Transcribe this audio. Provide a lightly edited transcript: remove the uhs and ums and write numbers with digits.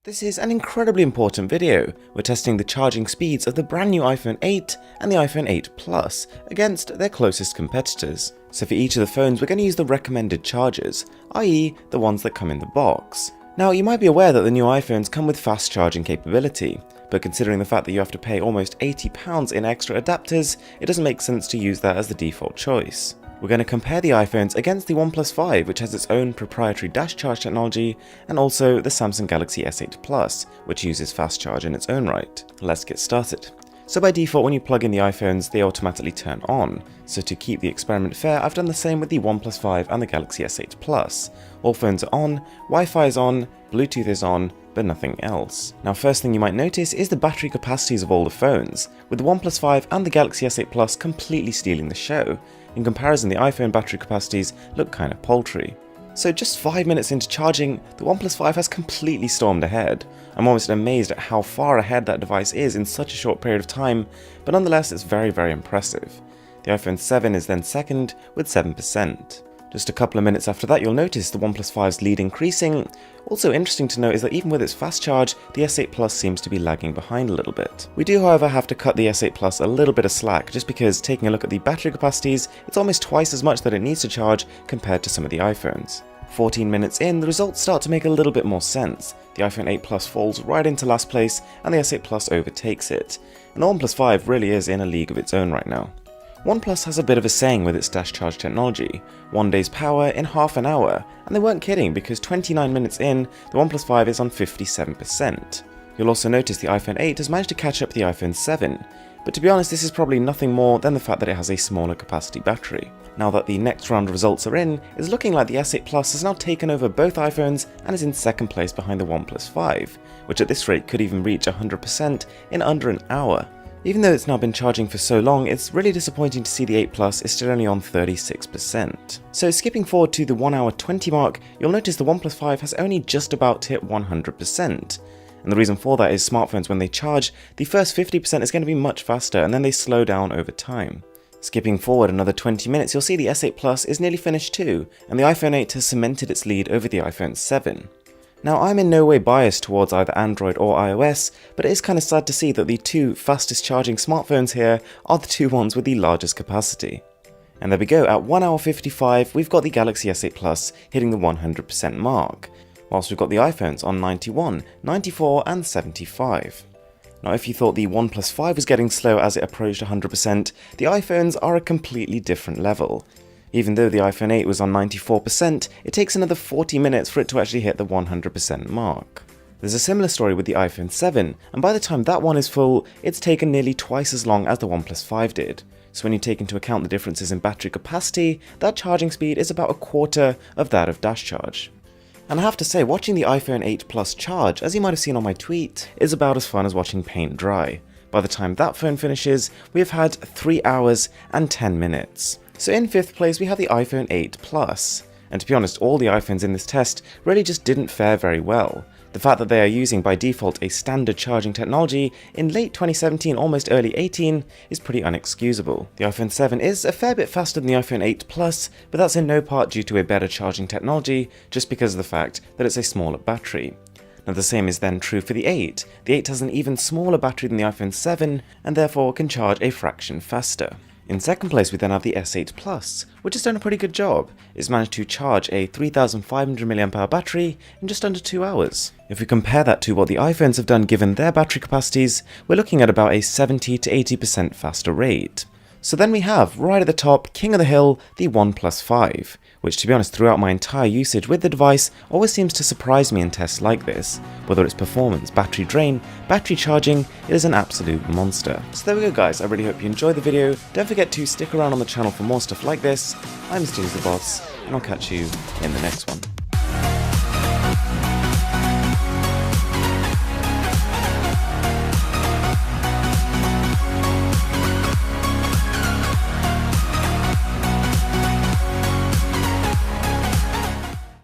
This is an incredibly important video. We're testing the charging speeds of the brand new iPhone 8 and the iPhone 8 Plus against their closest competitors. So for each of the phones we're going to use the recommended chargers, i.e. the ones that come in the box. Now you might be aware that the new iPhones come with fast charging capability, but considering the fact that you have to pay almost £80 in extra adapters, it doesn't make sense to use that as the default choice. We're going to compare the iPhones against the OnePlus 5, which has its own proprietary dash charge technology, and also the Samsung Galaxy S8 Plus, which uses fast charge in its own right. Let's get started. So by default, when you plug in the iPhones, they automatically turn on. So to keep the experiment fair, I've done the same with the OnePlus 5 and the Galaxy S8 Plus. All phones are on, Wi-Fi is on, Bluetooth is on, but nothing else. Now first thing you might notice is the battery capacities of all the phones, with the OnePlus 5 and the Galaxy S8 Plus completely stealing the show. In comparison, the iPhone battery capacities look kind of paltry. So just 5 minutes into charging, the OnePlus 5 has completely stormed ahead. I'm almost amazed at how far ahead that device is in such a short period of time, but nonetheless it's very impressive. The iPhone 7 is then second with 7%. Just a couple of minutes after that you'll notice the OnePlus 5's lead increasing. Also interesting to note is that even with its fast charge, the S8 Plus seems to be lagging behind a little bit. We do however have to cut the S8 Plus a little bit of slack just because taking a look at the battery capacities, it's almost twice as much that it needs to charge compared to some of the iPhones. 14 minutes in, the results start to make a little bit more sense. The iPhone 8 Plus falls right into last place and the S8 Plus overtakes it. And the OnePlus 5 really is in a league of its own right now. OnePlus has a bit of a saying with its dash charge technology, 1 day's power in half an hour, and they weren't kidding because 29 minutes in, the OnePlus 5 is on 57%. You'll also notice the iPhone 8 has managed to catch up the iPhone 7, but to be honest this is probably nothing more than the fact that it has a smaller capacity battery. Now that the next round of results are in, it's looking like the S8 Plus has now taken over both iPhones and is in second place behind the OnePlus 5, which at this rate could even reach 100% in under an hour. Even though it's now been charging for so long, it's really disappointing to see the 8 Plus is still only on 36%. So skipping forward to the 1 hour 20 mark, you'll notice the OnePlus 5 has only just about hit 100%. And the reason for that is smartphones when they charge, the first 50% is going to be much faster and then they slow down over time. Skipping forward another 20 minutes, you'll see the S8 Plus is nearly finished too, and the iPhone 8 has cemented its lead over the iPhone 7. Now I'm in no way biased towards either Android or iOS, but it is kind of sad to see that the two fastest charging smartphones here are the two ones with the largest capacity. And there we go, at 1 hour 55 we've got the Galaxy S8 Plus hitting the 100% mark, whilst we've got the iPhones on 91, 94 and 75. Now if you thought the OnePlus 5 was getting slow as it approached 100%, the iPhones are a completely different level. Even though the iPhone 8 was on 94%, it takes another 40 minutes for it to actually hit the 100% mark. There's a similar story with the iPhone 7, and by the time that one is full, it's taken nearly twice as long as the OnePlus 5 did. So when you take into account the differences in battery capacity, that charging speed is about a quarter of that of dash charge. And I have to say, watching the iPhone 8 Plus charge, as you might have seen on my tweet, is about as fun as watching paint dry. By the time that phone finishes, we have had 3 hours and 10 minutes. So in 5th place we have the iPhone 8 Plus, and to be honest all the iPhones in this test really just didn't fare very well. The fact that they are using by default a standard charging technology in late 2017 almost early 18 is pretty unexcusable. The iPhone 7 is a fair bit faster than the iPhone 8 Plus, but that's in no part due to a better charging technology, just because of the fact that it's a smaller battery. Now the same is then true for the 8. The 8 has an even smaller battery than the iPhone 7 and therefore can charge a fraction faster. In 2nd place we then have the S8 Plus, which has done a pretty good job. It's managed to charge a 3500 mAh battery in just under 2 hours. If we compare that to what the iPhones have done given their battery capacities, we're looking at about a 70 to 80% faster rate. So then we have, right at the top, king of the hill, the OnePlus 5, which to be honest throughout my entire usage with the device always seems to surprise me in tests like this. Whether it's performance, battery drain, battery charging, it is an absolute monster. So there we go guys, I really hope you enjoyed the video. Don't forget to stick around on the channel for more stuff like this. I'm Mr. the Boss, and I'll catch you in the next one.